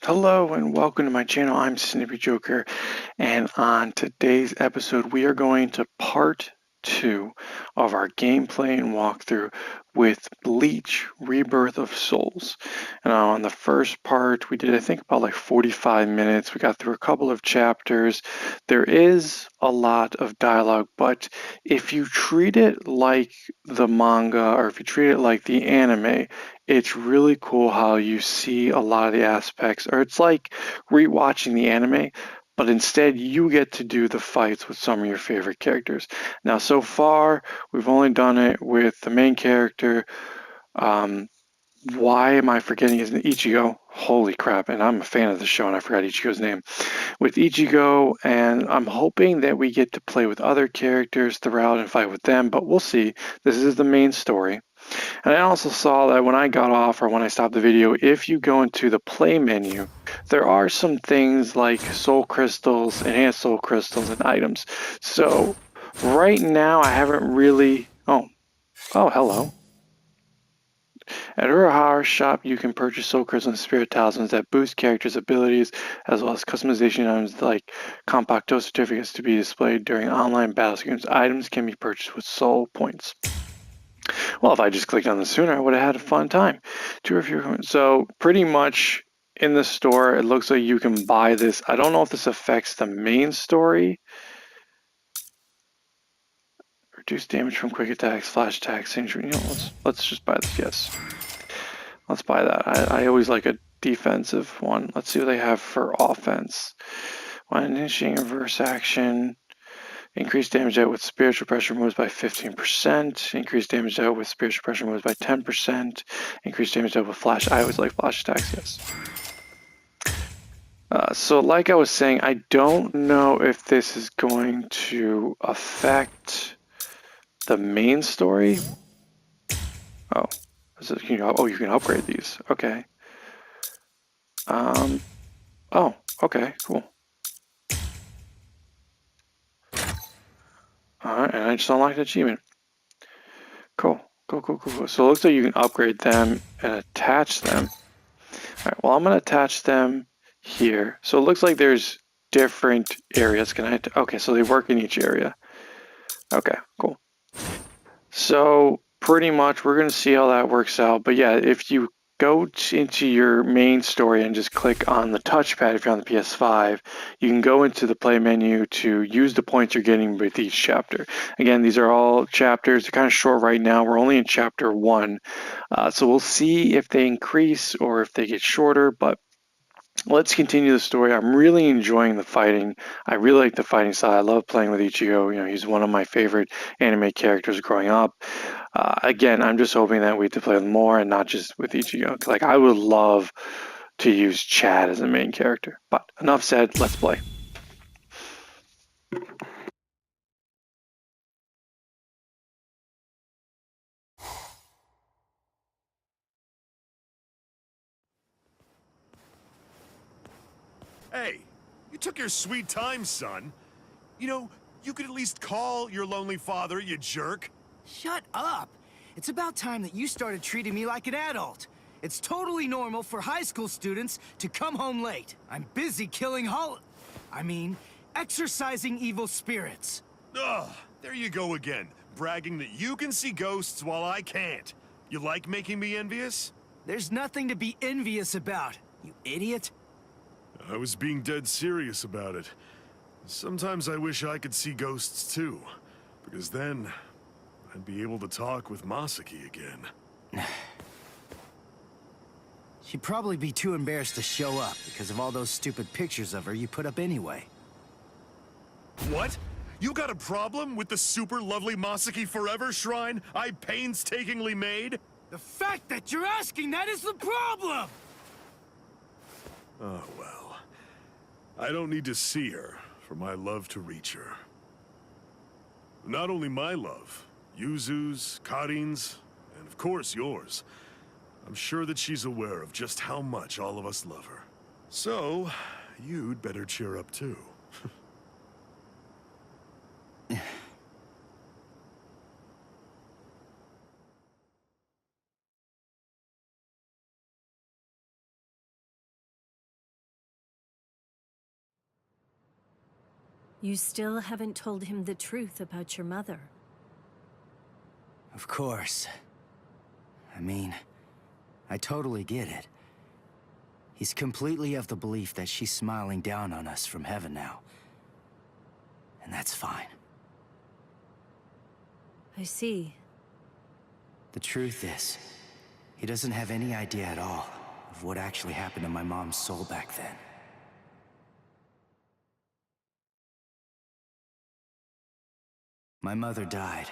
Hello and welcome to my channel. I'm Snippy Joker, and on today's episode we are going to part 2 of our gameplay and walkthrough with Bleach Rebirth of Souls. And on the first part we did I think about like 45 minutes. We got through a couple of chapters. There is a lot of dialogue, but if you treat it like the manga or if you treat it like the anime, it's really cool how you see a lot of the aspects, or it's like rewatching the anime, but instead you get to do the fights with some of your favorite characters. Now, so far, we've only done it with the main character. Um, why am I forgetting his name? Ichigo. Holy crap, and I'm a fan of the show and I forgot Ichigo's name. With Ichigo, and I'm hoping that we get to play with other characters throughout and fight with them, but we'll see. This is the main story. And I also saw that when I got off or when I stopped the video, if you go into the play menu, there are some things like soul crystals, enhanced soul crystals, and items. So right now I haven't really... Oh, hello. At Urahara's shop, you can purchase soul crystals and spirit talismans that boost characters' abilities, as well as customization items like compacto certificates to be displayed during online battle games. Items can be purchased with soul points. Well, if I just clicked on this sooner, I would have had a fun time. So pretty much in the store, it looks like you can buy this. I don't know if this affects the main story. Reduce damage from quick attacks, flash attacks, injury. Let's just buy this. Yes, let's buy that. I always like a defensive one. Let's see what they have for offense. When initiating a reverse action, increase damage out with spiritual pressure moves by 15%. Increase damage out with spiritual pressure moves by 10%. Increase damage out with flash. I always like flash attacks, yes. So like I was saying, I don't know if this is going to affect the main story. Oh, you can upgrade these. Okay. Oh, okay, cool. Alright, and I just unlocked an achievement. Cool. So it looks like you can upgrade them and attach them. Alright, well, I'm going to attach them here. So it looks like there's different areas. Okay, so they work in each area. Okay, cool. So pretty much we're going to see how that works out. But yeah, if you go into your main story and just click on the touchpad if you're on the PS5, you can go into the play menu to use the points you're getting with each chapter. Again, these are all chapters. They're kind of short right now. We're only in chapter 1. So we'll see if they increase or if they get shorter, but let's continue the story. I'm really enjoying the fighting. I really like the fighting style. I love playing with Ichigo. You know, he's one of my favorite anime characters growing up. Again, I'm just hoping that we get to play with more and not just with Ichigo. Like, I would love to use Chad as a main character. But enough said, let's play. Hey, you took your sweet time, son. You know, you could at least call your lonely father, you jerk. Shut up! It's about time that you started treating me like an adult. It's totally normal for high school students to come home late. I'm busy killing exorcising evil spirits. Ugh, there you go again, bragging that you can see ghosts while I can't. You like making me envious? There's nothing to be envious about, you idiot. I was being dead serious about it. Sometimes I wish I could see ghosts too, because then I'd be able to talk with Masaki again. She'd probably be too embarrassed to show up because of all those stupid pictures of her you put up anyway. What? You got a problem with the super lovely Masaki Forever shrine I painstakingly made? The fact that you're asking that is the problem! Oh, well. I don't need to see her for my love to reach her. Not only my love, Yuzu's, Karin's, and of course yours. I'm sure that she's aware of just how much all of us love her. So, you'd better cheer up too. You still haven't told him the truth about your mother. Of course. I mean, I totally get it. He's completely of the belief that she's smiling down on us from heaven now. And that's fine. I see. The truth is, he doesn't have any idea at all of what actually happened to my mom's soul back then. My mother died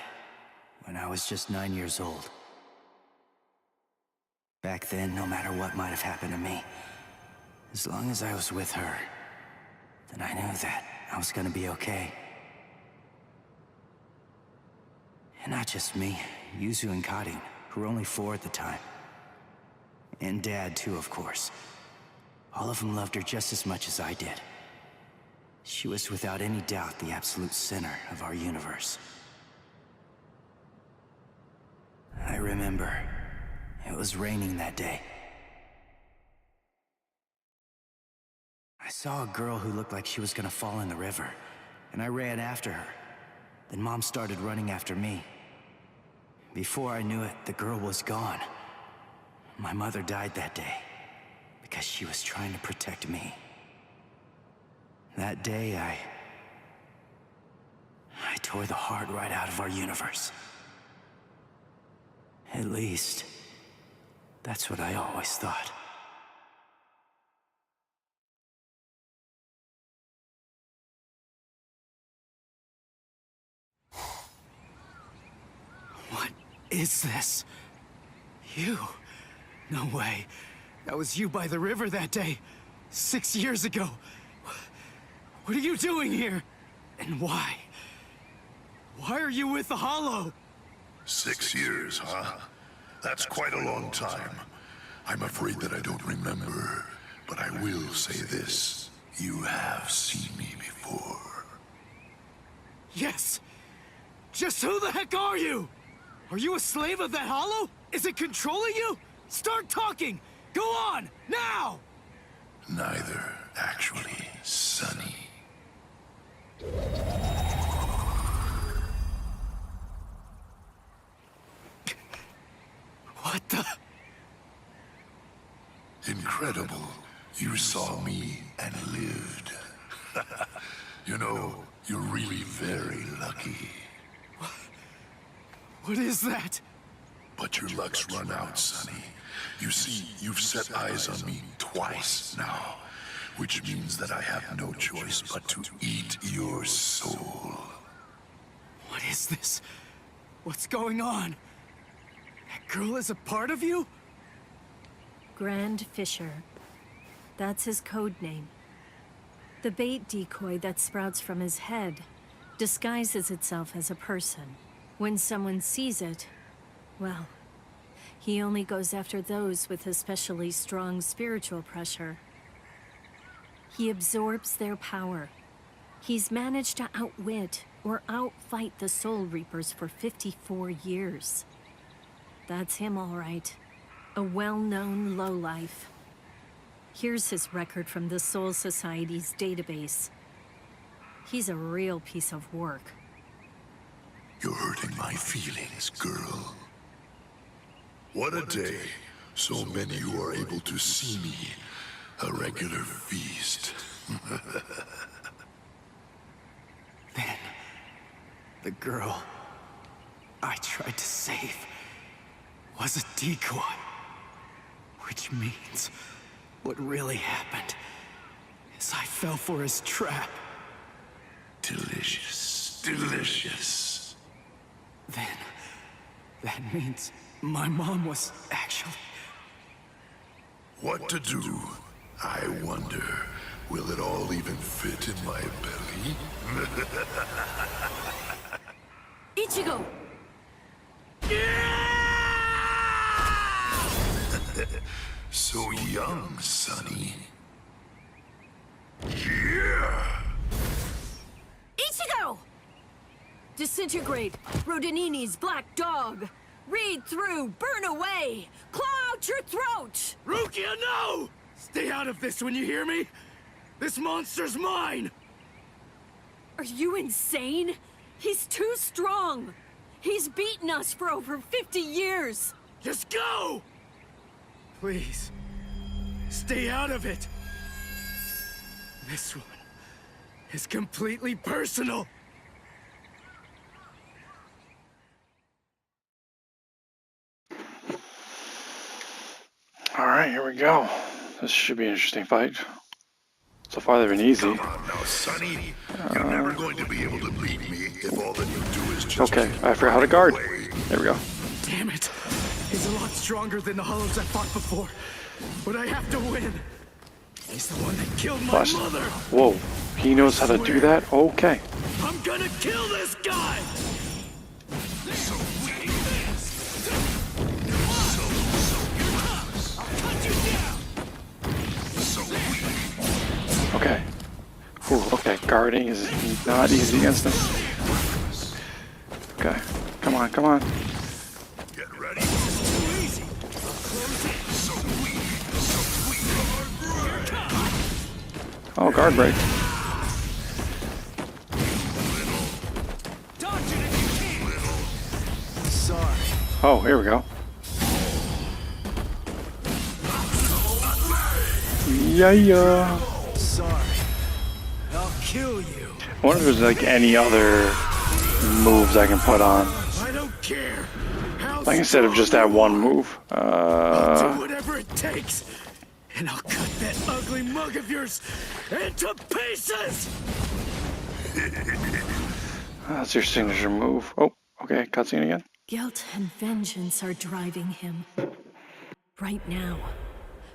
when I was just 9 years old. Back then, no matter what might have happened to me, as long as I was with her, then I knew that I was gonna be okay. And not just me, Yuzu and Karin, who were only 4 at the time. And Dad, too, of course. All of them loved her just as much as I did. She was without any doubt the absolute center of our universe. I remember, it was raining that day. I saw a girl who looked like she was gonna fall in the river, and I ran after her. Then Mom started running after me. Before I knew it, the girl was gone. My mother died that day because she was trying to protect me. That day, I tore the heart right out of our universe. At least, that's what I always thought. What is this? You? No way. That was you by the river that day. 6 years ago. What are you doing here? And why? Why are you with the Hollow? 6 years, huh? That's quite a long time. I'm afraid that I don't remember, but I will say this. You have seen me before. Yes! Just who the heck are you? Are you a slave of that Hollow? Is it controlling you? Start talking! Go on, now! Neither, actually, Sonny. What the? Incredible. You saw me and lived. You know, you're really very lucky. What is that? But your luck's run out, Sonny. You see, you've set eyes on me twice now, which means that I have no choice but to eat your soul. What is this? What's going on? That girl is a part of you? Grand Fisher. That's his code name. The bait decoy that sprouts from his head disguises itself as a person. When someone sees it, well, he only goes after those with especially strong spiritual pressure. He absorbs their power. He's managed to outwit or outfight the Soul Reapers for 54 years. That's him, all right. A well-known lowlife. Here's his record from the Soul Society's database. He's a real piece of work. You're hurting my feelings, girl. What a day. So many who are able to see me. A regular feast. Then, the girl I tried to save was a decoy. Which means what really happened is I fell for his trap. Delicious. Delicious. Then, that means my mom was actually... What to do? I wonder, will it all even fit in my belly? Ichigo! So young, Sonny. Yeah! Ichigo! Disintegrate, Rodinini's black dog. Read through, burn away, claw out your throat! Rukia, no! Stay out of this when you hear me! This monster's mine! Are you insane? He's too strong. He's beaten us for over 50 years. Just go! Please, stay out of it. This one is completely personal. All right, here we go. This should be an interesting fight. So far, they've been easy. Come on now, Sonny. You're never going to be able to beat me if all that you do is just... Okay, I forgot how to guard. There we go. Damn it. He's a lot stronger than the Hollows I fought before. But I have to win. He's the one that killed my Plus, mother. whoa, he knows how to do that? Okay. I'm gonna kill this guy! So weak. So weak. Okay. Ooh, okay, guarding is not easy against him. Okay, come on, come on. Get ready. So weak. So weak. Oh, guard break. Sorry. Oh, here we go. Yeah. Sorry. I'll kill you. I wonder if there's like any other moves I can put on. I don't care. Like instead of just that one move. I'll do whatever it takes. And I'll cut that ugly mug of yours into pieces! That's your signature move. Oh, okay, cutscene again. Guilt and vengeance are driving him. Right now,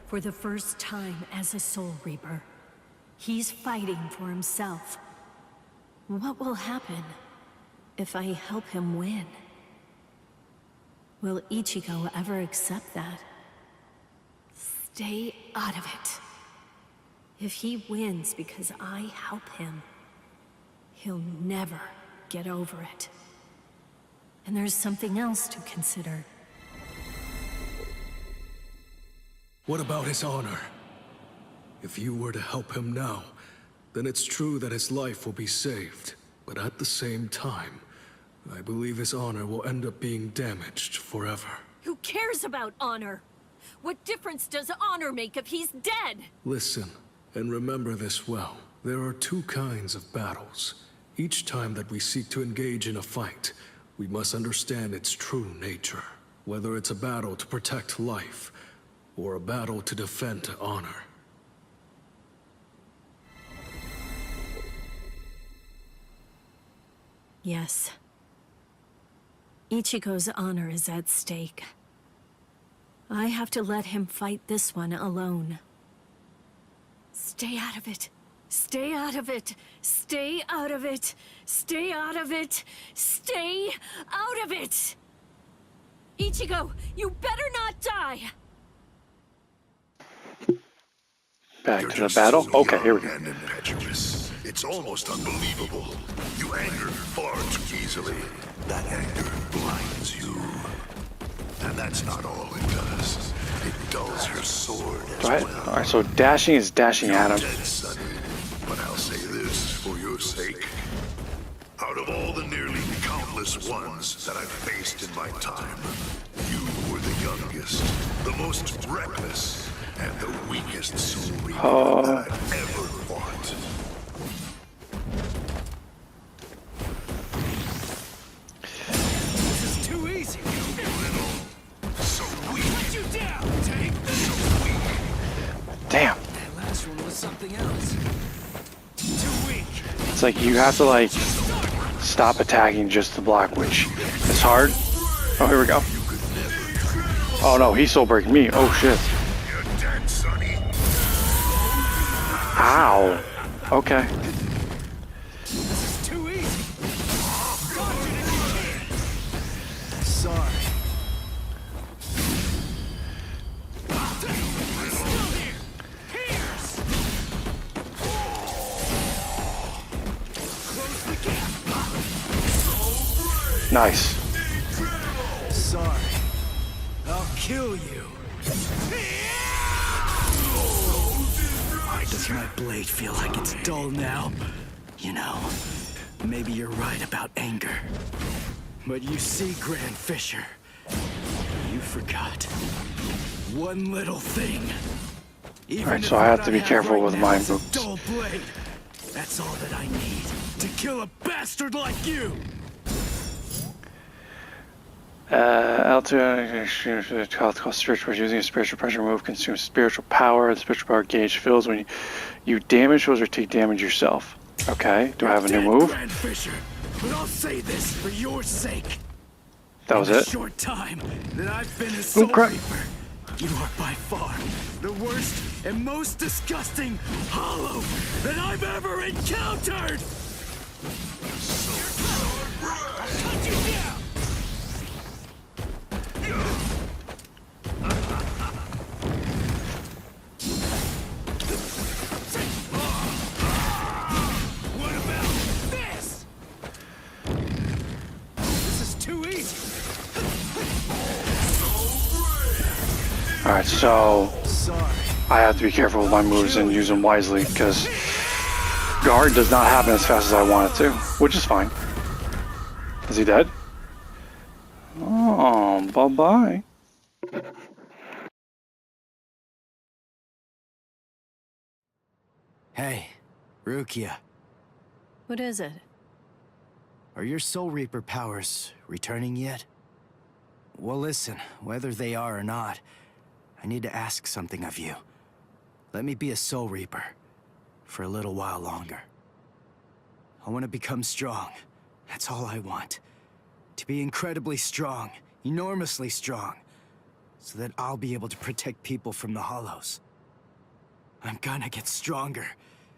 for the first time as a Soul Reaper, he's fighting for himself. What will happen if I help him win? Will Ichigo ever accept that? Stay out of it. If he wins because I help him, he'll never get over it. And there's something else to consider. What about his honor? If you were to help him now, then it's true that his life will be saved. But at the same time, I believe his honor will end up being damaged forever. Who cares about honor? What difference does honor make if he's dead? Listen, and remember this well. There are two kinds of battles. Each time that we seek to engage in a fight, we must understand its true nature. Whether it's a battle to protect life, or a battle to defend honor. Yes. Ichigo's honor is at stake. I have to let him fight this one alone. Stay out of it. Stay out of it. Stay out of it. Stay out of it. Stay out of it! Ichigo, you better not die! Back You're to the just battle? so Okay, here we young go. and impetuous. It's almost unbelievable. You anger far too easily. That anger blinds you. And that's not all it does. It dulls your sword as well. Alright, so dashing is dashing at him. Dead, Sonny. But I'll say this for your sake. Out of all the nearly countless ones that I've faced in my time, you were the youngest, the most reckless, and the weakest Soul Reaper that I've ever fought. This is too easy. So weak. Put you down, Tank. So weak. Damn. That last one was something else. Too weak. It's like you have to like stop attacking just to block, which is hard. Oh, here we go. Oh no, he's soul breaking me. Oh shit. You're dead, Sonny. Ow. Okay. This is too easy. Dodge it if you can. Sorry. Still here. Pierce. Close the gap. Nice. Sorry. I'll kill you. Why does my blade feel like it's dull now? You know, Maybe you're right about anger. But you see, Grand Fisher, you forgot one little thing. Alright, so I have to be careful with my moves. Dull blade. That's all that I need to kill a bastard like you. L2 cost spiritual using a spiritual pressure move consumes spiritual power. The spiritual power gauge fills when you damage those or take damage yourself. Okay, do I have a new move? Grand Fisher, but I'll say this for your sake. That was In the it? short time that I've been a Soul crap. Reaper, you are by far the worst and most disgusting hollow that I've ever encountered! What about this? This is too easy. Alright, so Sorry. I have to be careful with my moves and use them wisely because guard does not happen as fast as I want it to, which is fine. Is he dead? Oh, bye-bye. Hey, Rukia, What is it? are your Soul Reaper powers returning yet? Well, listen, whether they are or not, I need to ask something of you. Let me be a Soul Reaper for a little while longer. I want to become strong. That's all I want. To be incredibly strong, enormously strong, so that I'll be able to protect people from the Hollows. I'm gonna get stronger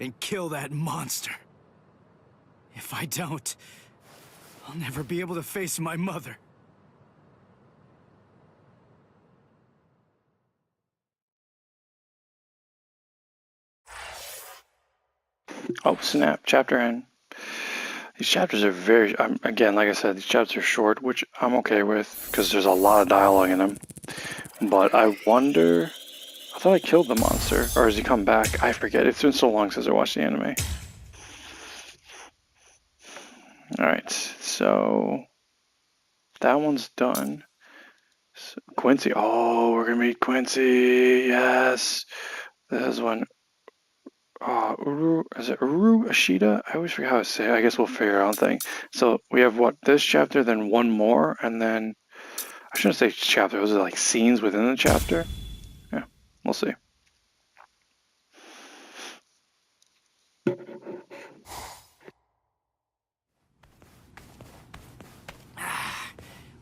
and kill that monster. If I don't, I'll never be able to face my mother. Oh, snap. Chapter end. These chapters are very, again, like I said, these chapters are short, which I'm okay with, because there's a lot of dialogue in them. But I wonder, I thought I killed the monster, or has he come back? I forget. It's been so long since I watched the anime. Alright, so that one's done. So, Quincy. Oh, we're gonna meet Quincy. Yes. This is one. Is it Uru Ashida? I always forget how to say it. I guess we'll figure out thing. So we have what, this chapter, then one more, and then I shouldn't say chapter. Those are like scenes within the chapter. Yeah, we'll see.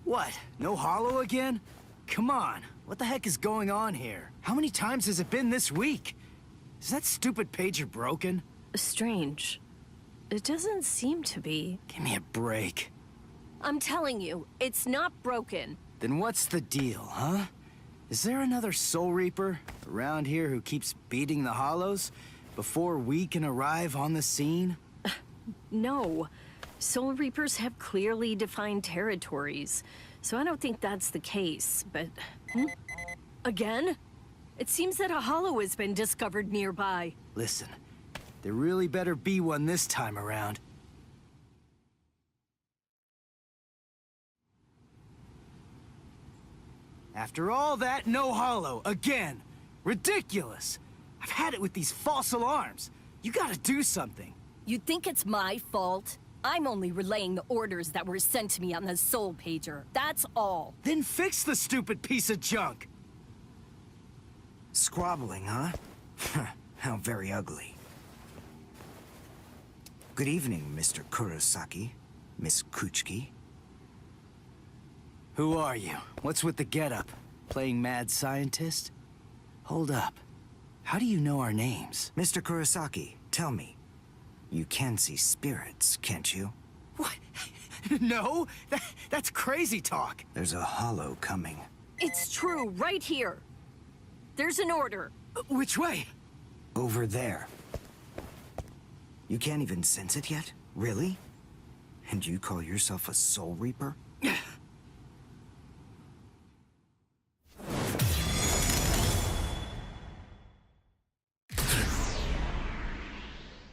What? No hollow again? Come on, what the heck is going on here? How many times has it been this week? Is that stupid pager broken? Strange. It doesn't seem to be. Give me a break. I'm telling you, it's not broken. Then what's the deal, huh? Is there another Soul Reaper around here who keeps beating the Hollows before we can arrive on the scene? No. Soul Reapers have clearly defined territories, so I don't think that's the case, but... Again? It seems that a hollow has been discovered nearby. Listen, there really better be one this time around. After all that, no hollow, again. Ridiculous. I've had it with these false alarms. You gotta do something. You think it's my fault? I'm only relaying the orders that were sent to me on the Soul Pager. That's all. Then fix the stupid piece of junk. Squabbling, huh? How very ugly. Good evening, Mr. Kurosaki, Miss Kuchiki. Who are you? What's with the getup? Playing mad scientist? Hold up. How do you know our names? Mr. Kurosaki, tell me. You can see spirits, can't you? What? No, that's crazy talk. There's a hollow coming. It's true, right here. There's an order. Which way? Over there. You can't even sense it yet? Really? And you call yourself a Soul Reaper?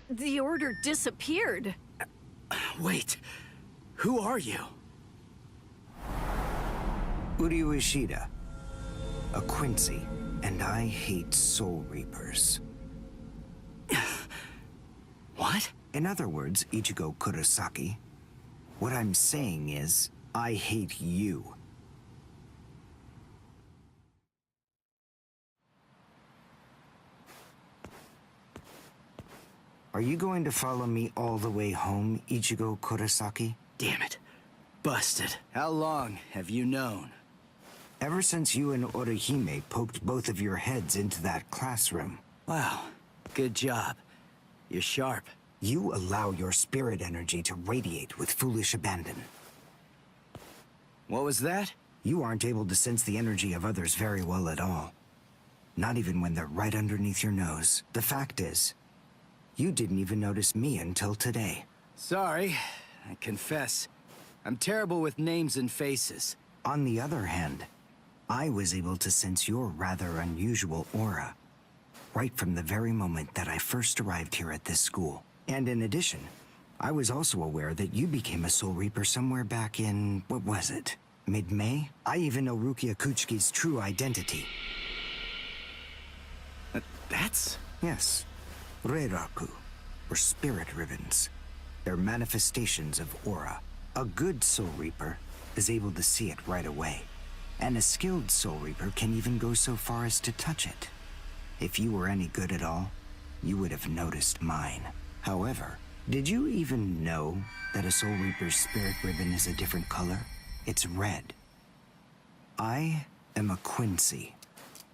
The order disappeared. Wait, who are you? Uryu Ishida, a Quincy, and I hate Soul Reapers. What? In other words, Ichigo Kurosaki, what I'm saying is, I hate you. Are you going to follow me all the way home, Ichigo Kurosaki? Damn it. Busted. How long have you known? Ever since you and Orihime poked both of your heads into that classroom. Wow, good job. You're sharp. You allow your spirit energy to radiate with foolish abandon. What was that? You aren't able to sense the energy of others very well at all. Not even when they're right underneath your nose. The fact is, you didn't even notice me until today. Sorry, I confess. I'm terrible with names and faces. On the other hand, I was able to sense your rather unusual aura, right from the very moment that I first arrived here at this school. And in addition, I was also aware that you became a Soul Reaper somewhere back in, what was it? Mid-May? I even know Rukia Kuchiki's true identity. That's... Yes, Reiraku, or spirit ribbons. They're manifestations of aura. A good Soul Reaper is able to see it right away. And a skilled Soul Reaper can even go so far as to touch it. If you were any good at all, you would have noticed mine. However, did you even know that a Soul Reaper's spirit ribbon is a different color? It's red. I am a Quincy.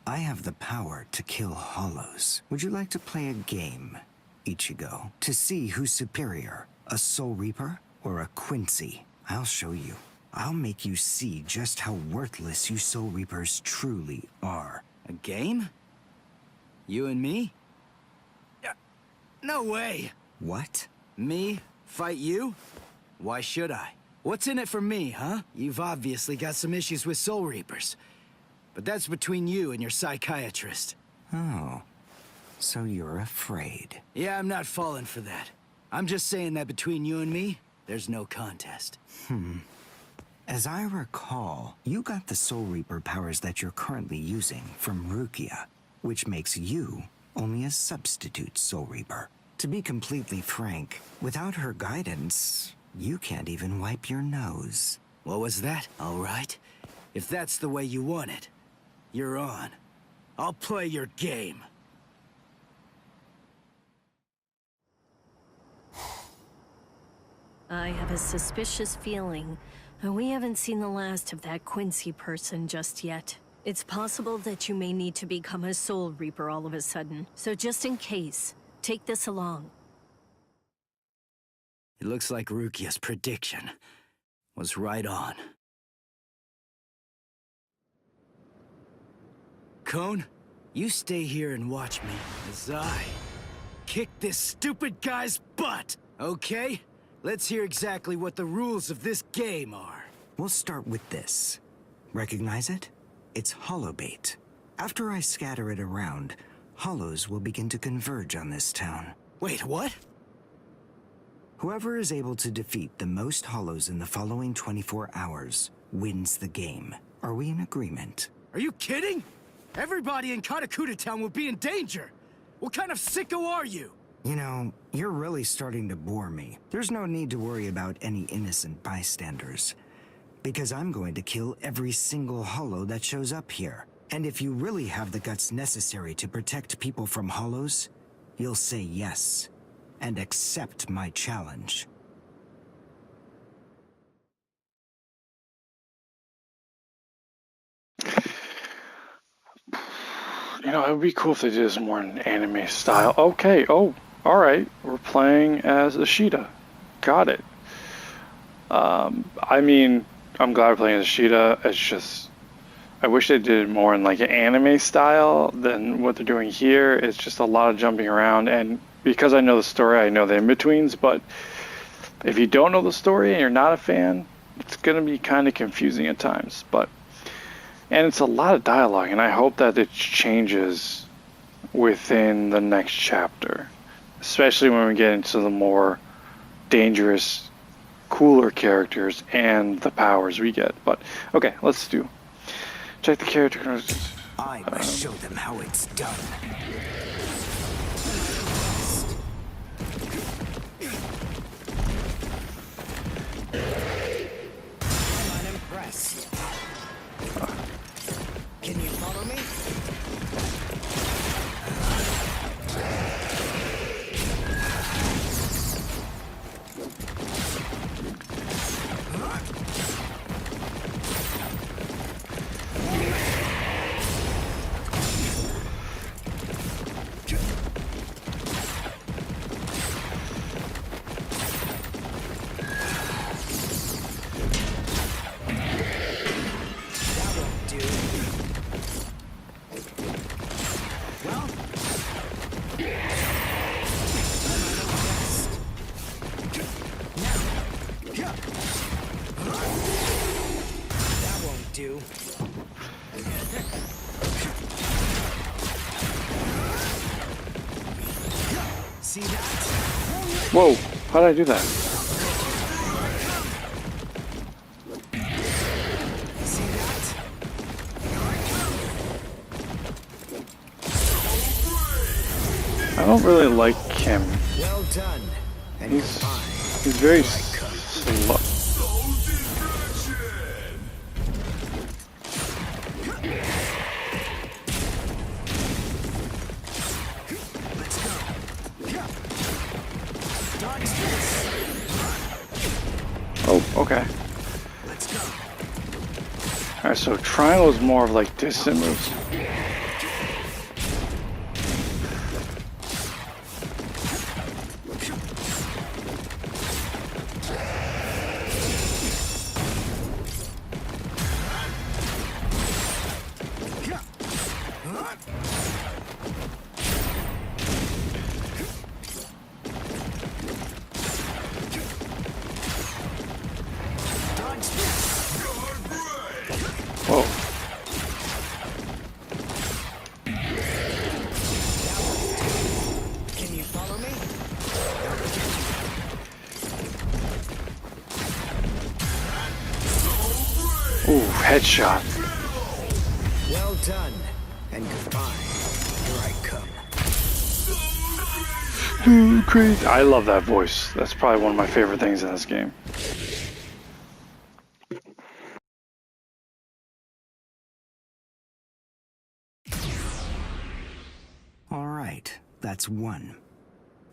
I have the power to kill hollows. Would you like to play a game, Ichigo, to see who's superior, a Soul Reaper or a Quincy? I'll show you. I'll make you see just how worthless you Soul Reapers truly are. a game? You and me? No way! What? Me? Fight you? Why should I? What's in it for me, huh? You've obviously got some issues with Soul Reapers. But that's between you and your psychiatrist. Oh, so you're afraid. Yeah, I'm not falling for that. I'm just saying that between you and me, there's no contest. As I recall, you got the Soul Reaper powers that you're currently using from Rukia, which makes you only a substitute Soul Reaper. To be completely frank, without her guidance, you can't even wipe your nose. What was that? All right. If that's the way you want it, you're on. I'll play your game. I have a suspicious feeling. We haven't seen the last of that Quincy person just yet. It's possible that you may need to become a Soul Reaper all of a sudden. So just in case, take this along. It looks like Rukia's prediction was right on. Cone, you stay here and watch me as I kick this stupid guy's butt, okay? Let's hear exactly what the rules of this game are. We'll start with this. Recognize it? It's hollow bait. After I scatter it around, hollows will begin to converge on this town. Wait, what? Whoever is able to defeat the most hollows in the following 24 hours wins the game. Are we in agreement? Are you kidding? Everybody in Katakuta Town will be in danger. What kind of sicko are you? You know, you're really starting to bore me. There's no need to worry about any innocent bystanders, because I'm going to kill every single hollow that shows up here. And if you really have the guts necessary to protect people from hollows, you'll say yes, and accept my challenge. You know, it would be cool if they did this more in anime style. Okay, oh, alright. We're playing as Ishida. Got it. I mean, I'm glad we're playing as Ishida. It's just, I wish they did it more in like an anime style than what they're doing here. It's just a lot of jumping around, and because I know the story, I know the in-betweens, but if you don't know the story and you're not a fan, it's going to be kind of confusing at times. And it's a lot of dialogue, and I hope that it changes within the next chapter, especially when we get into the more dangerous cooler characters and the powers we get. But okay, let's do. Check the character. I must show them how it's done. I'm unimpressed. Can you follow me? See that? Whoa! How did I do that? See that? I don't really like him. Well done. And He's very slow. Oh, okay. Let's go. Alright, so triangle is more of like distant moves. Whoa. Can you follow me? Ooh, headshot. Well done. And goodbye. Here I come. Crazy. I love that voice. That's probably one of my favorite things in this game. All right, that's one.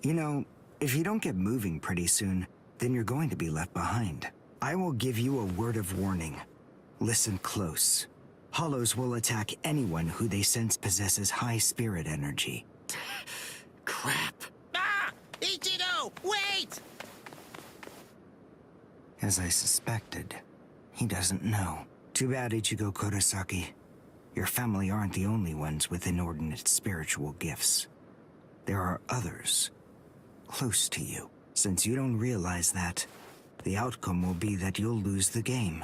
You know, if you don't get moving pretty soon, then you're going to be left behind. I will give you a word of warning. Listen close. Hollows will attack anyone who they sense possesses high spirit energy. Crap. Ah! Ichido, wait! As I suspected, he doesn't know. Too bad, Ichigo Kurosaki. Your family aren't the only ones with inordinate spiritual gifts. There are others close to you. Since you don't realize that, the outcome will be that you'll lose the game,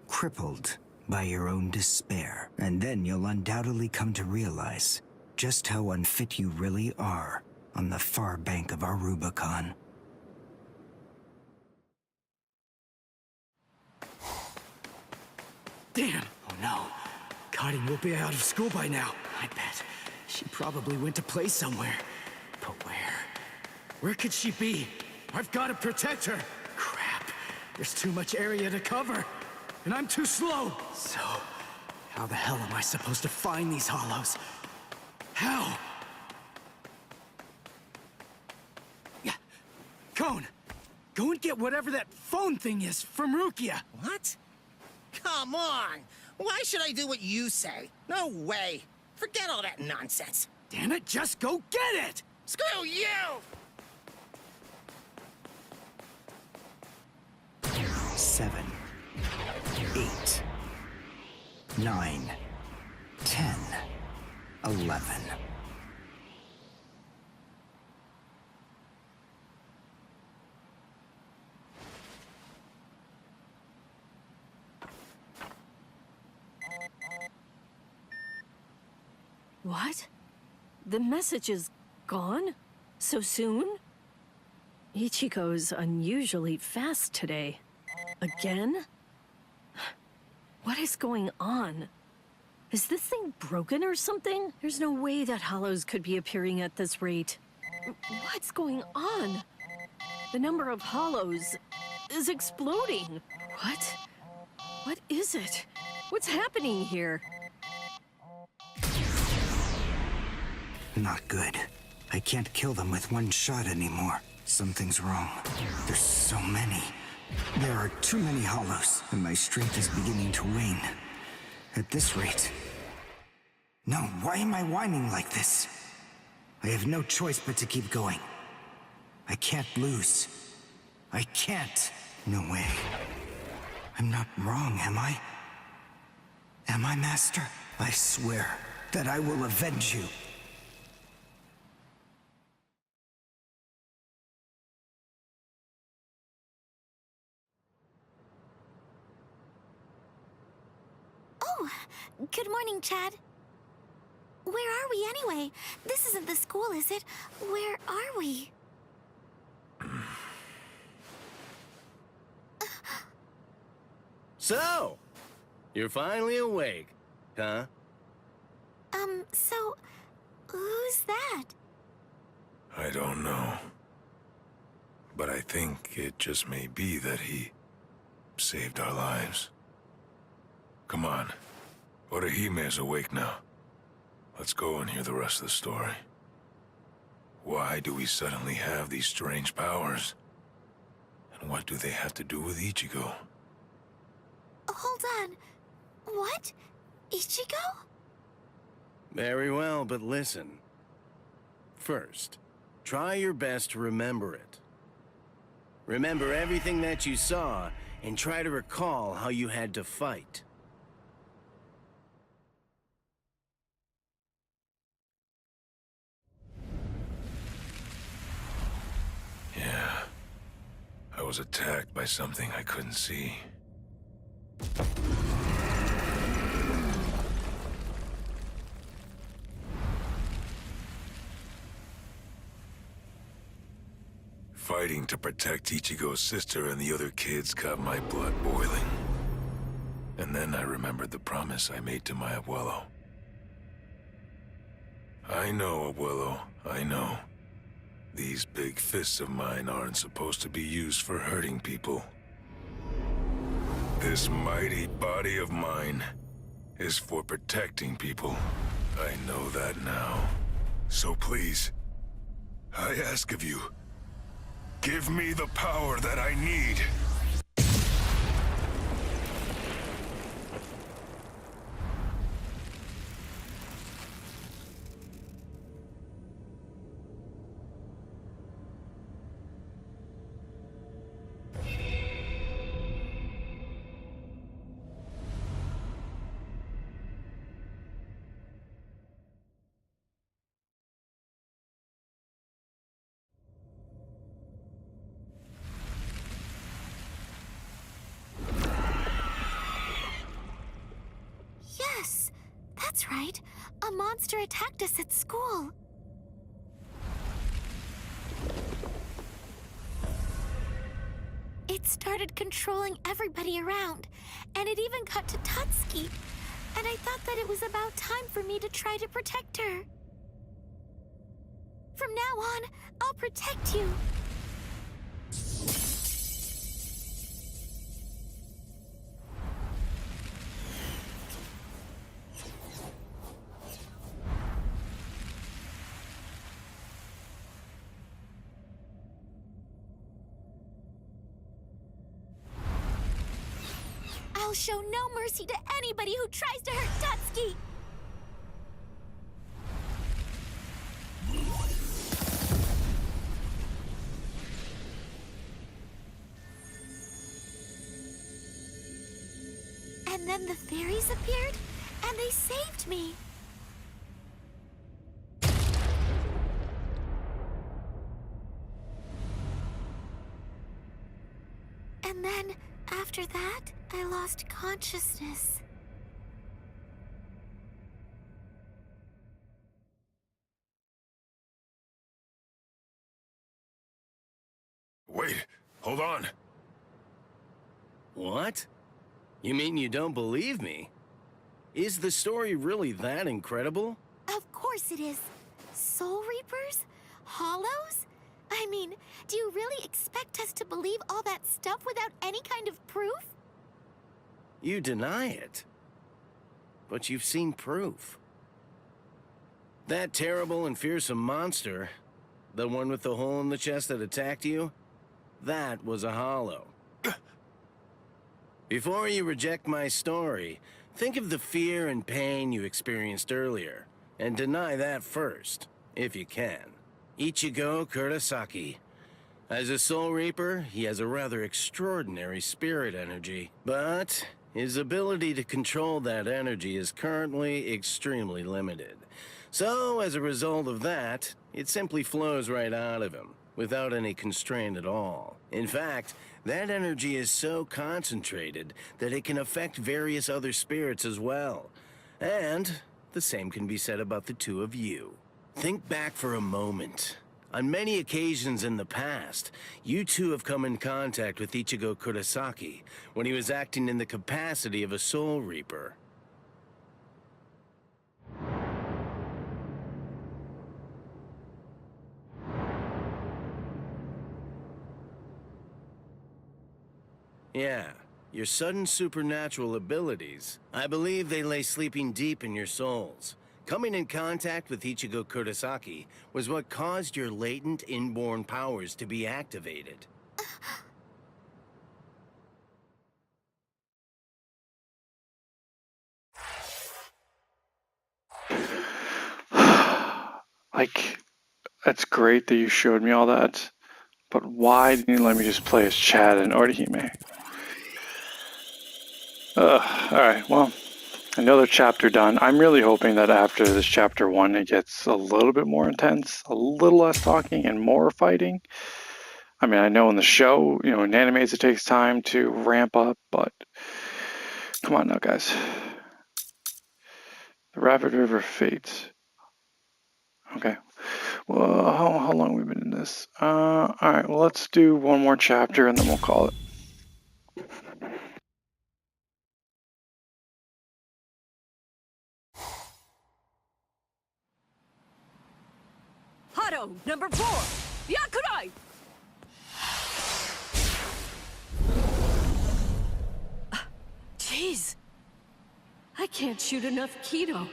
crippled by your own despair. And then you'll undoubtedly come to realize just how unfit you really are on the far bank of our Rubicon. Damn. Oh no. Karin will be out of school by now. I bet. She probably went to play somewhere. But where? Where could she be? I've got to protect her. Crap. There's too much area to cover. And I'm too slow. So, how the hell am I supposed to find these hollows? How? Yeah. Cone, go and get whatever that phone thing is from Rukia. What? Come on! Why should I do what you say? No way! Forget all that nonsense! Damn it, just go get it! Screw you! 7, 8, 9, 10, 11. What? The message is gone? So soon? Ichigo's unusually fast today. Again? What is going on? Is this thing broken or something? There's no way that hollows could be appearing at this rate. What's going on? The number of hollows is exploding. What? What is it? What's happening here? Not good. I can't kill them with one shot anymore. Something's wrong. There's so many. There are too many hollows, and my strength is beginning to wane. At this rate... No, why am I whining like this? I have no choice but to keep going. I can't lose. I can't. No way. I'm not wrong, am I? Am I, Master? I swear that I will avenge you. Oh, good morning, Chad. Where are we anyway? This isn't the school, is it? Where are we? So, you're finally awake, huh? So, who's that? I don't know. But I think it just may be that he saved our lives. Come on. Orehime's awake now. Let's go and hear the rest of the story. Why do we suddenly have these strange powers? And what do they have to do with Ichigo? Hold on. What? Ichigo? Very well, but listen. First, try your best to remember it. Remember everything that you saw, and try to recall how you had to fight. Yeah. I was attacked by something I couldn't see. Fighting to protect Ichigo's sister and the other kids got my blood boiling. And then I remembered the promise I made to my abuelo. I know, abuelo, I know. These big fists of mine aren't supposed to be used for hurting people. This mighty body of mine is for protecting people. I know that now. So please, I ask of you, give me the power that I need. Yes, that's right. A monster attacked us at school. It started controlling everybody around, and it even got to Tutsuki. And I thought that it was about time for me to try to protect her. From now on, I'll protect you. I'll show no mercy to anybody who tries to hurt Tutsuki! And then the fairies appeared, and they saved me. And then, after that, I lost consciousness. Wait, hold on. What? You mean you don't believe me? Is the story really that incredible? Of course it is. Soul Reapers? Hollows? I mean, do you really expect us to believe all that stuff without any kind of proof? You deny it. But you've seen proof. That terrible and fearsome monster, the one with the hole in the chest that attacked you, that was a hollow. Before you reject my story, think of the fear and pain you experienced earlier, and deny that first, if you can. Ichigo Kurosaki. As a Soul Reaper, he has a rather extraordinary spirit energy, but his ability to control that energy is currently extremely limited. So, as a result of that, it simply flows right out of him, without any constraint at all. In fact, that energy is so concentrated that it can affect various other spirits as well. And the same can be said about the two of you. Think back for a moment. On many occasions in the past, you two have come in contact with Ichigo Kurosaki when he was acting in the capacity of a Soul Reaper. Yeah, your sudden supernatural abilities, I believe they lay sleeping deep in your souls. Coming in contact with Ichigo Kurosaki was what caused your latent inborn powers to be activated. Like, that's great that you showed me all that, but why didn't you let me just play as Chad and Orihime? Alright, well, another chapter done. I'm really hoping that after this chapter 1 it gets a little bit more intense, a little less talking and more fighting. I mean, I know in the show, in animes it takes time to ramp up, but come on now, guys. The Rapid River Fates. Okay. Well, how long have we been in this? Alright, well, let's do one more chapter and then we'll call it. Hado, number 4! Yakurai! Jeez. I can't shoot enough Kido.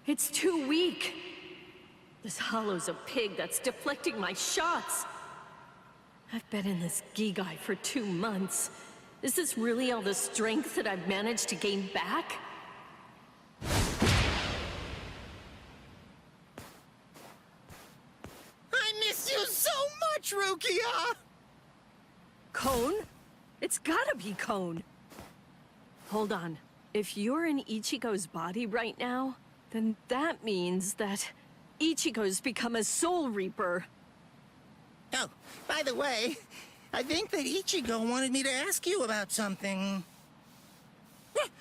It's too weak. This hollow's a pig that's deflecting my shots. I've been in this Gigai for 2 months. Is this really all the strength that I've managed to gain back? I miss you so much, Rukia! Cone? It's gotta be Cone. Hold on. If you're in Ichigo's body right now, then that means that Ichigo's become a Soul Reaper. Oh, by the way, I think that Ichigo wanted me to ask you about something.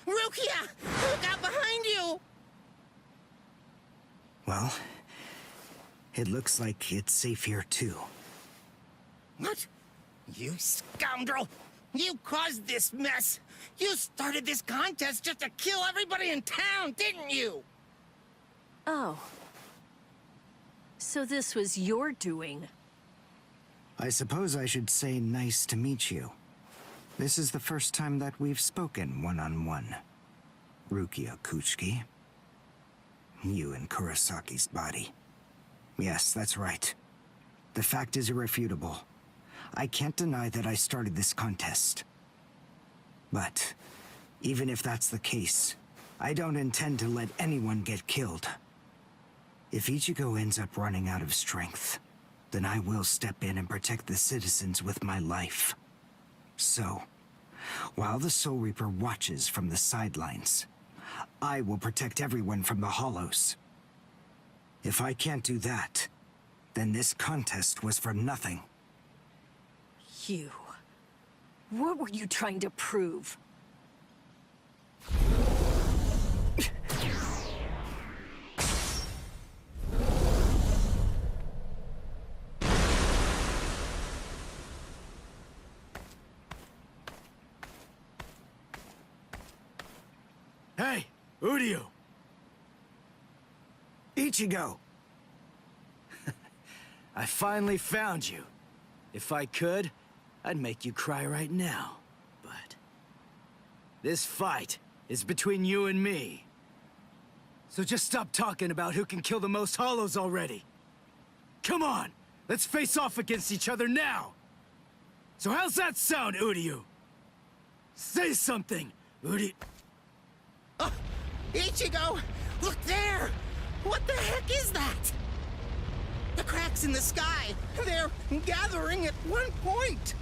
Rukia! Look out behind you! Well, it looks like it's safe here too. What? You scoundrel! You caused this mess! You started this contest just to kill everybody in town, didn't you? Oh. So this was your doing? I suppose I should say nice to meet you. This is the first time that we've spoken one-on-one. Rukia Kuchiki. You in Kurosaki's body. Yes, that's right. The fact is irrefutable. I can't deny that I started this contest. But, even if that's the case, I don't intend to let anyone get killed. If Ichigo ends up running out of strength, then I will step in and protect the citizens with my life. So, while the Soul Reaper watches from the sidelines, I will protect everyone from the Hollows. If I can't do that, then this contest was for nothing. You. What were you trying to prove? Uryu! Ichigo! I finally found you. If I could, I'd make you cry right now. But this fight is between you and me. So just stop talking about who can kill the most hollows already. Come on, let's face off against each other now. So how's that sound, Uryu? Say something, Uryu. Ichigo! Look there! What the heck is that? The cracks in the sky! They're gathering at one point!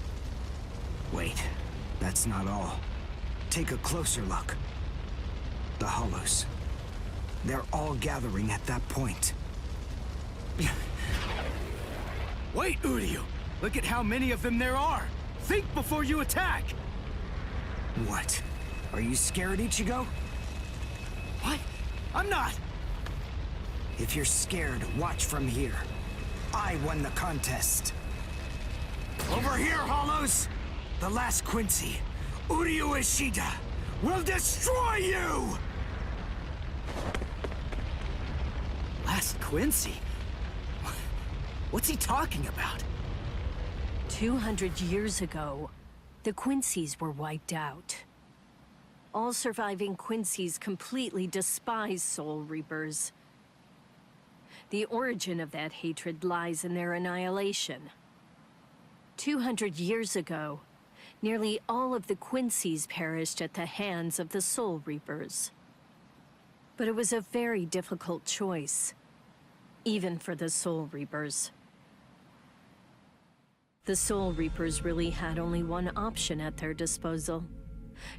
Wait, that's not all. Take a closer look. The hollows. They're all gathering at that point. Wait, Uryu! Look at how many of them there are! Think before you attack! What? Are you scared, Ichigo? What? I'm not! If you're scared, watch from here. I won the contest. Over here, Hollows! The last Quincy, Uryu Ishida, will destroy you! Last Quincy? What's he talking about? 200 years ago, the Quincy's were wiped out. All surviving Quincy's completely despise Soul Reapers. The origin of that hatred lies in their annihilation. 200 years ago, nearly all of the Quincy's perished at the hands of the Soul Reapers. But it was a very difficult choice, even for the Soul Reapers. The Soul Reapers really had only one option at their disposal: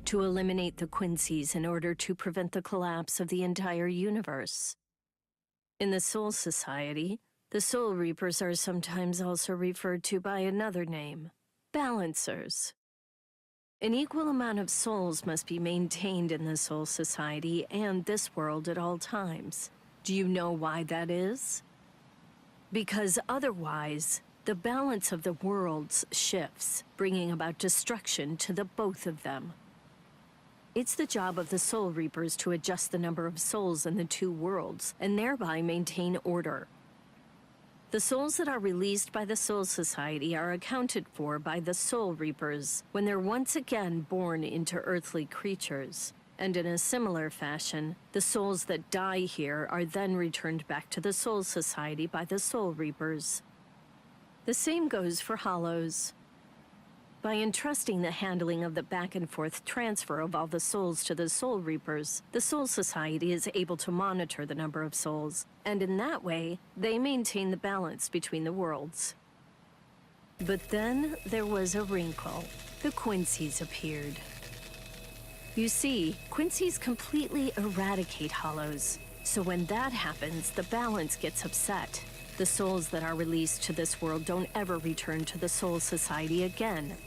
to eliminate the Quincy's in order to prevent the collapse of the entire universe. In the Soul Society, the Soul Reapers are sometimes also referred to by another name: Balancers. An equal amount of souls must be maintained in the Soul Society and this world at all times. Do you know why that is? Because otherwise, the balance of the worlds shifts, bringing about destruction to the both of them. It's the job of the Soul Reapers to adjust the number of souls in the two worlds, and thereby maintain order. The souls that are released by the Soul Society are accounted for by the Soul Reapers when they're once again born into earthly creatures. And in a similar fashion, the souls that die here are then returned back to the Soul Society by the Soul Reapers. The same goes for Hollows. By entrusting the handling of the back-and-forth transfer of all the souls to the Soul Reapers, the Soul Society is able to monitor the number of souls, and in that way, they maintain the balance between the worlds. But then there was a wrinkle. The Quincy's appeared. You see, Quincy's completely eradicate Hollows, so when that happens, the balance gets upset. The souls that are released to this world don't ever return to the Soul Society again.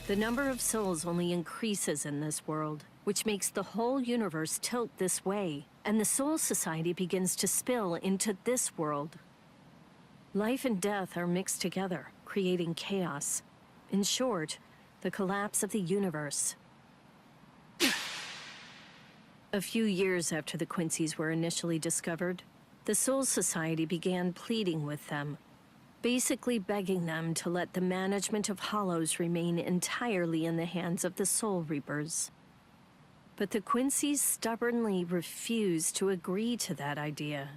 The number of souls only increases in this world, which makes the whole universe tilt this way, and the Soul Society begins to spill into this world. Life and death are mixed together, creating chaos. In short, the collapse of the universe. A few years after the Quincy's were initially discovered, the Soul Society began pleading with them, basically begging them to let the management of Hollows remain entirely in the hands of the Soul Reapers. But the Quincy's stubbornly refused to agree to that idea.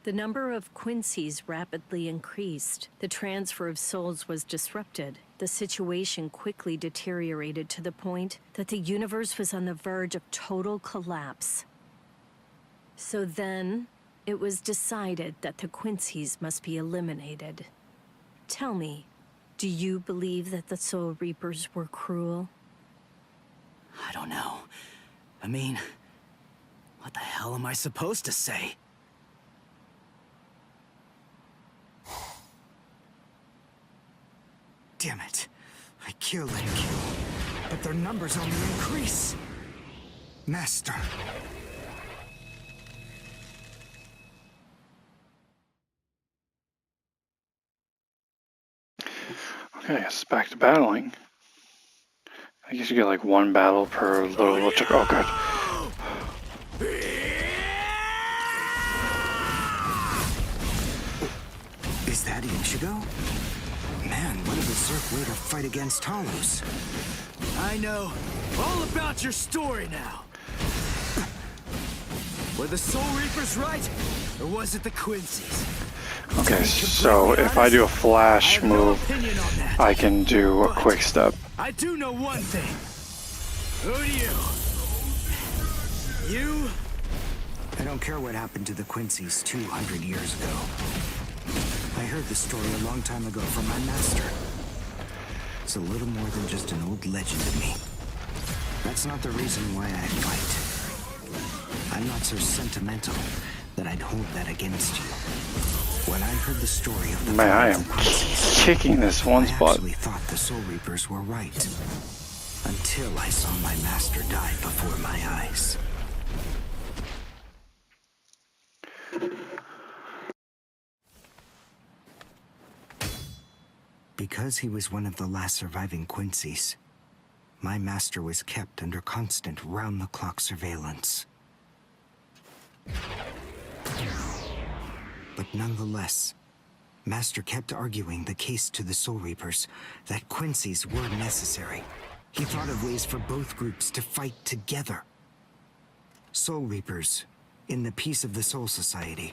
The number of Quincy's rapidly increased, the transfer of souls was disrupted, the situation quickly deteriorated to the point that the universe was on the verge of total collapse. So then, it was decided that the Quincy's must be eliminated. Tell me, do you believe that the Soul Reapers were cruel? I don't know. I mean, what the hell am I supposed to say? Damn it. I killed and kill, but their numbers only increase. Master. Okay, I guess it's back to battling. I guess you get like one battle per little chick. Oh god. Is that Ichigo? Man, what a berserk way to fight against Hollows. I know all about your story now. Were the Soul Reapers right, or was it the Quincy's? Okay, so if I do a flash move, I can do a quick step. I do know one thing. Who do you? You? I don't care what happened to the Quincy's 200 years ago. I heard the story a long time ago from my master. It's a little more than just an old legend to me. That's not the reason why I fight. I'm not so sentimental that I'd hold that against you. When I heard the story of the Man, I am kicking this one spot. I actually thought the Soul Reapers were right. Until I saw my master die before my eyes. Because he was one of the last surviving Quincy's, my master was kept under constant round-the-clock surveillance. But nonetheless, Master kept arguing the case to the Soul Reapers that Quincy's were necessary. He thought of ways for both groups to fight together. Soul Reapers, in the peace of the Soul Society,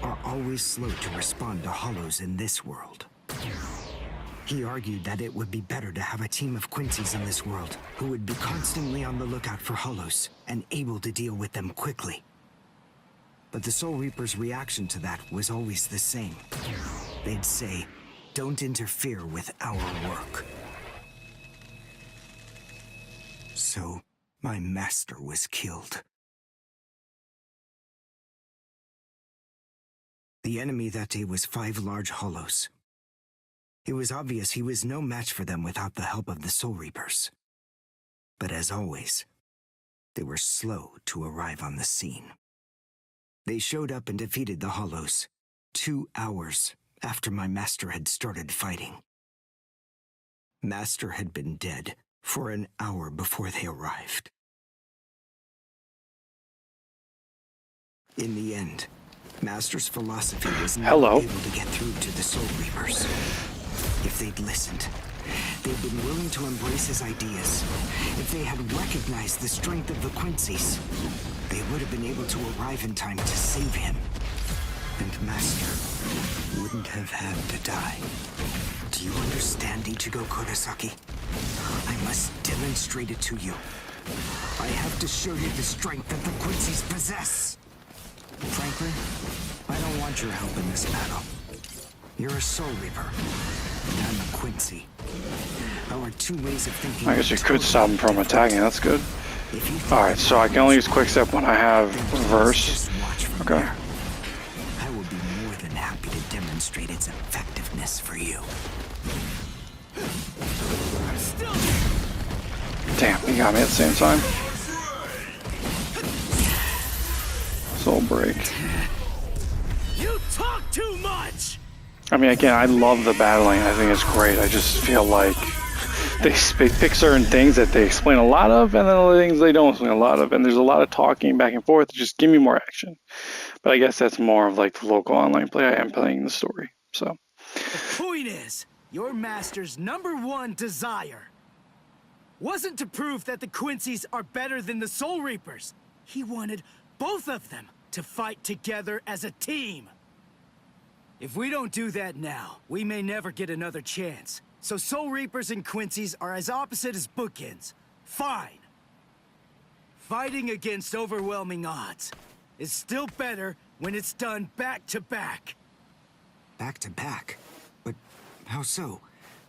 are always slow to respond to Hollows in this world. He argued that it would be better to have a team of Quincy's in this world who would be constantly on the lookout for Hollows and able to deal with them quickly. But the Soul Reapers' reaction to that was always the same. They'd say, "Don't interfere with our work." So, my master was killed. The enemy that day was 5 large Hollows. It was obvious he was no match for them without the help of the Soul Reapers. But as always, they were slow to arrive on the scene. They showed up and defeated the Hollows 2 hours after my master had started fighting. Master had been dead for an hour before they arrived. In the end, Master's philosophy was not able to get through to the Soul Reapers. If they'd listened, they'd been willing to embrace his ideas. If they had recognized the strength of the Quincy's, they would have been able to arrive in time to save him. And Master wouldn't have had to die. Do you understand, Ichigo Kurosaki? I must demonstrate it to you. I have to show you the strength that the Quincy's possess. Frankly, I don't want your help in this battle. You're a Soul Reaper, and I'm a Quincy. Our 2 ways of thinking. I guess you could stop him from attacking, that's good. Alright, so I can only use quick step when I have reverse. Okay. I will be more than happy to demonstrate its effectiveness for you. Damn, he got me at the same time. Soul break. You talk too much. I mean, again, I love the battling. I think it's great. I just feel like they pick certain things that they explain a lot of, and then other things they don't explain a lot of. And there's a lot of talking back and forth. Just give me more action. But I guess that's more of like the local online play. I am playing the story. So the point is, your master's #1 desire wasn't to prove that the Quincy's are better than the Soul Reapers. He wanted both of them to fight together as a team. If we don't do that now, we may never get another chance. So Soul Reapers and Quincy's are as opposite as bookends. Fine. Fighting against overwhelming odds is still better when it's done back to back. Back to back? But how so?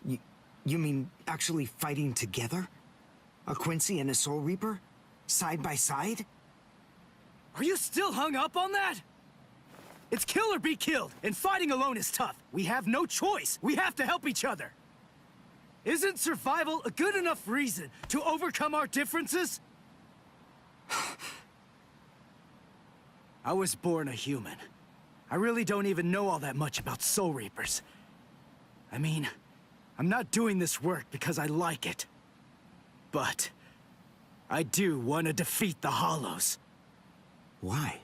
You mean actually fighting together? A Quincy and a Soul Reaper? Side by side? Are you still hung up on that? It's kill or be killed, and fighting alone is tough. We have no choice. We have to help each other. Isn't survival a good enough reason to overcome our differences? I was born a human. I really don't even know all that much about Soul Reapers. I mean, I'm not doing this work because I like it. But I do want to defeat the Hollows. Why?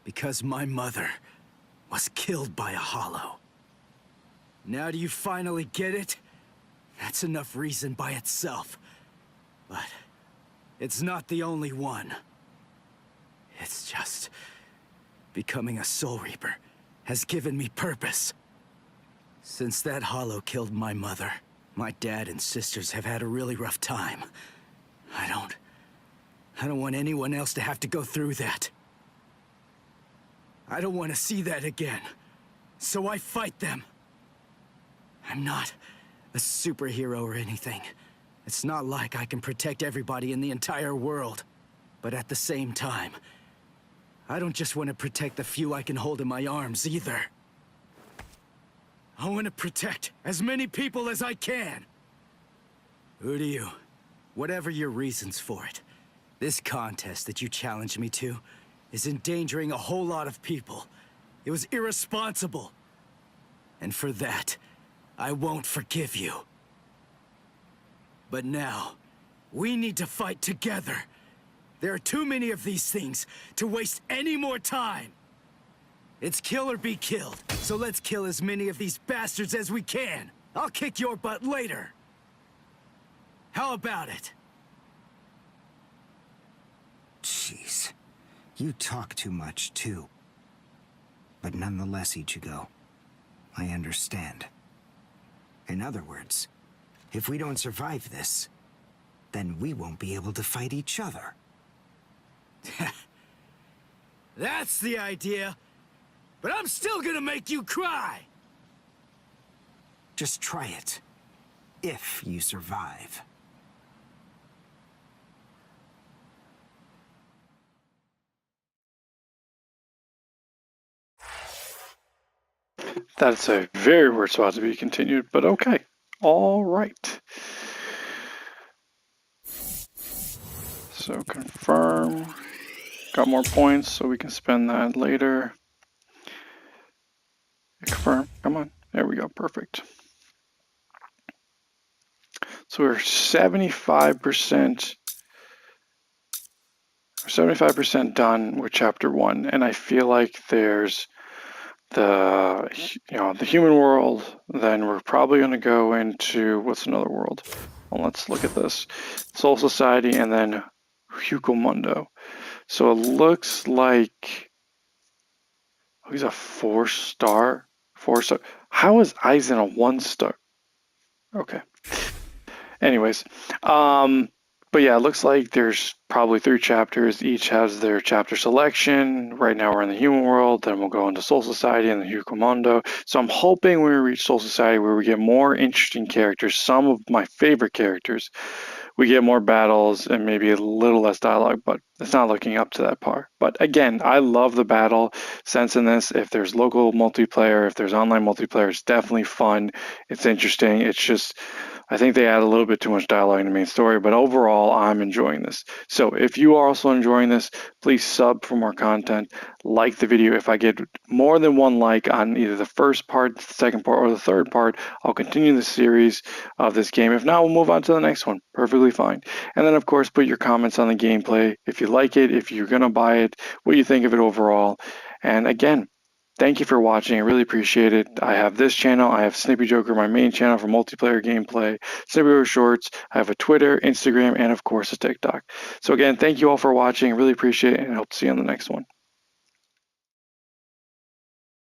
Because my mother was killed by a hollow. Now do you finally get it? That's enough reason by itself. But it's not the only one. It's just... becoming a Soul Reaper has given me purpose. Since that hollow killed my mother, my dad and sisters have had a really rough time. I don't want anyone else to have to go through that. I don't want to see that again. So I fight them. I'm not a superhero or anything. It's not like I can protect everybody in the entire world. But at the same time, I don't just want to protect the few I can hold in my arms either. I want to protect as many people as I can. Who do you? Whatever your reasons for it, this contest that you challenged me to is endangering a whole lot of people. It was irresponsible. And for that, I won't forgive you. But now, we need to fight together. There are too many of these things to waste any more time. It's kill or be killed, so let's kill as many of these bastards as we can. I'll kick your butt later. How about it? Jeez. You talk too much, too. But nonetheless, Ichigo, I understand. In other words, if we don't survive this, then we won't be able to fight each other. That's the idea. But I'm still gonna make you cry! Just try it. If you survive. That's a very weird spot to be continued, but okay. All right. So confirm. Got more points, so we can spend that later. Confirm. Come on. There we go. Perfect. So we're 75% done with chapter 1, and I feel like there's the human world. Then we're probably going to go into what's another world. Well, let's look at this. Soul Society and then Hucomundo. So it looks like he's a 4-star. 4-star. How is Aizen a 1-star? Okay. Anyways, but yeah, it looks like there's probably 3 chapters. Each has their chapter selection. Right now we're in the human world, then we'll go into Soul Society and the Hucomundo. So I'm hoping when we reach Soul Society where we get more interesting characters, some of my favorite characters, we get more battles and maybe a little less dialogue, but it's not looking up to that par. But again, I love the battle sense in this. If there's local multiplayer, if there's online multiplayer, it's definitely fun. It's interesting. It's just, I think they add a little bit too much dialogue in the main story, but overall, I'm enjoying this. So if you are also enjoying this, please sub for more content. Like the video. If I get more than 1 like on either the first part, the second part, or the third part, I'll continue the series of this game. If not, we'll move on to the next one. Perfectly fine. And then, of course, put your comments on the gameplay. If you like it, if you're going to buy it, what you think of it overall. And again, thank you for watching. I really appreciate it. I have this channel. I have Snippy Joker, my main channel for multiplayer gameplay, Snippy Joker Shorts. I have a Twitter, Instagram, and of course a TikTok. So again, thank you all for watching. I really appreciate it, and I hope to see you on the next one.